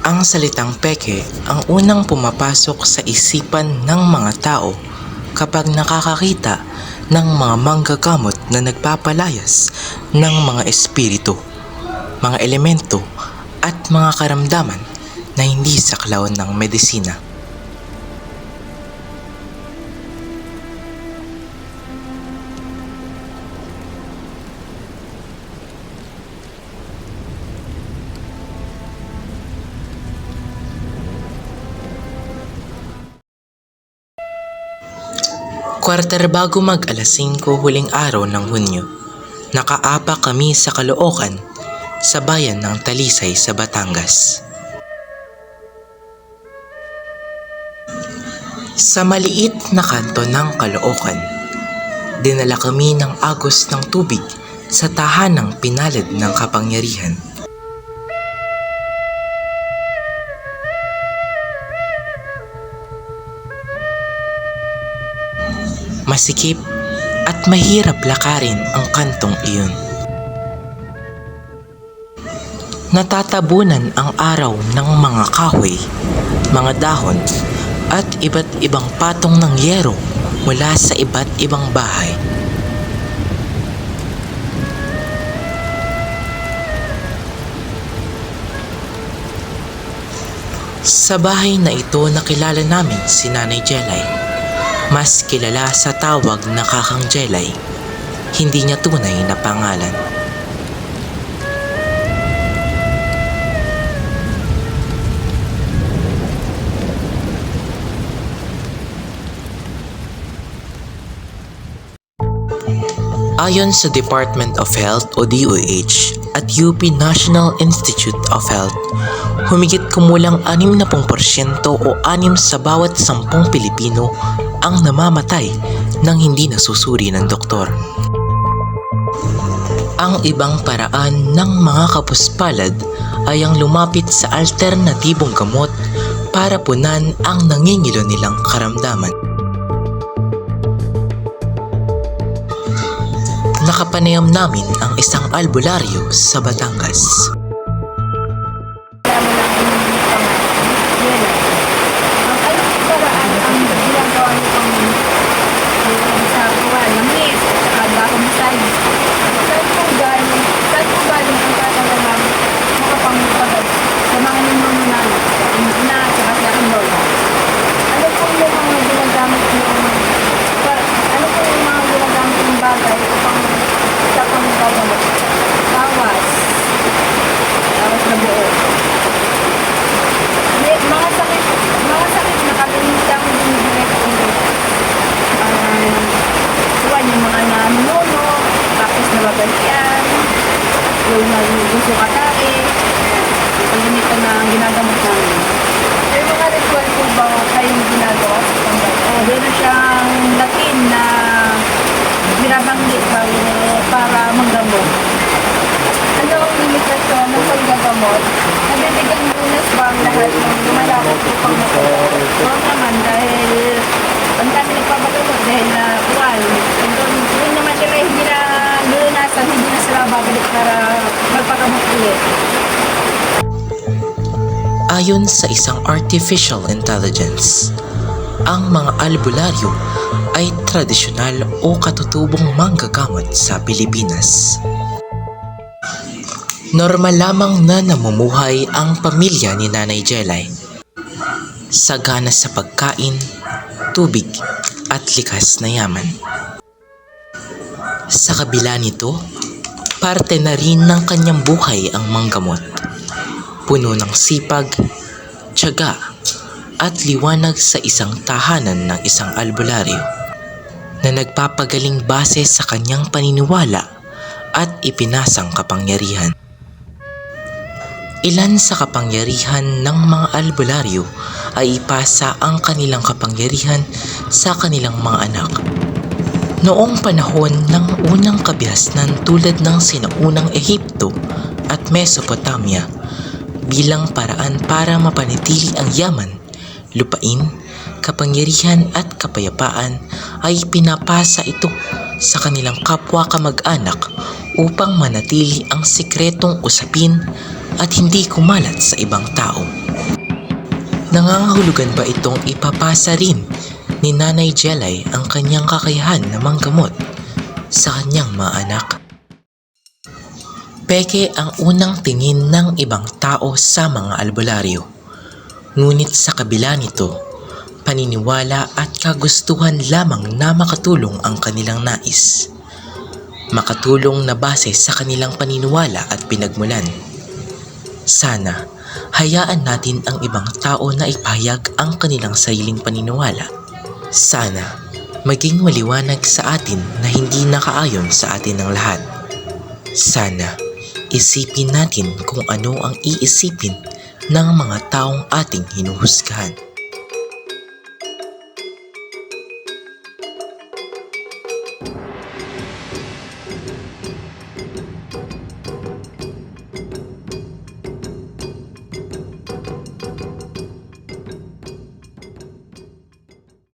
Ang salitang peke ang unang pumapasok sa isipan ng mga tao kapag nakakakita ng mga manggagamot na nagpapalayas ng mga espiritu, mga elemento at mga karamdaman na hindi saklaw ng medisina. Kwarter bago mag alas 5 huling araw ng Hunyo, nakaapa kami sa Caloocan, sa bayan ng Talisay sa Batangas. Sa maliit na kanto ng Caloocan, dinala kami ng agos ng tubig sa tahanang pinalad ng kapangyarihan. Masikip at mahirap lakarin ang kantong iyon. Natatabunan ang araw ng mga kahoy, mga dahon at iba't ibang patong ng yero mula sa iba't ibang bahay. Sa bahay na ito nakilala namin si Nanay Jelay. Mas kilala sa tawag na Kakang Jelay, hindi niya tunay na pangalan. Ayon sa Department of Health o DOH at UP National Institute of Health, humigit kumulang 60% o 6 sa bawat 10 Pilipino ang namamatay nang hindi nasusuri ng doktor. Ang ibang paraan ng mga kapuspalad ay ang lumapit sa alternatibong gamot para punan ang nangingilo nilang karamdaman. Nakapanayam namin ang isang albularyo sa Batangas. Gusto katake, pag-ganito na ang ginagamot namin. May mga ritual po ba kayong ginagawa sa panggal? Meron siyang Latin na binabanggit para manggamot. Ano ang limitasyon ng paggagamot? Nabibigyan bonus ba ang lahat ng lumalakot upang magamot? Oo naman, dahil ang dami nagpapagamot dahil na kuwal. Kung naman sila hindi na lunasan, hindi na sila babalik para magpagamot ulit. Ayon sa isang artificial intelligence, ang mga albularyo ay tradisyonal o katutubong manggagamot sa Pilipinas. Normal lamang na namumuhay ang pamilya ni Nanay Jelay. Sagana sa pagkain, tubig at likas na yaman. Sa kabila nito, parte na rin ng kanyang buhay ang manggamot. Puno ng sipag, tiyaga at liwanag sa isang tahanan ng isang albularyo na nagpapagaling base sa kanyang paniniwala at ipinasang kapangyarihan. Ilan sa kapangyarihan ng mga albularyo ay ipasa ang kanilang kapangyarihan sa kanilang mga anak. Noong panahon ng unang kabihasnan tulad ng sinaunang Ehipto at Mesopotamia, bilang paraan para mapanatili ang yaman, lupain, kapangyarihan at kapayapaan ay pinapasa ito sa kanilang kapwa kamag-anak upang manatili ang sikretong usapin at hindi kumalat sa ibang tao. Nangangahulugan ba itong ipapasa rin ni Nanay Jelay ang kanyang kakayahan na manggamot sa kanyang mga anak? Peke ang unang tingin ng ibang tao sa mga albularyo. Ngunit sa kabila nito, paniniwala at kagustuhan lamang na makatulong ang kanilang nais. Makatulong na base sa kanilang paniniwala at pinagmulan. Sana, hayaan natin ang ibang tao na ipahayag ang kanilang sariling paniniwala. Sana, maging maliwanag sa atin na hindi nakaayon sa atin ng lahat. Sana, isipin natin kung ano ang iisipin ng mga taong ating hinuhusgahan.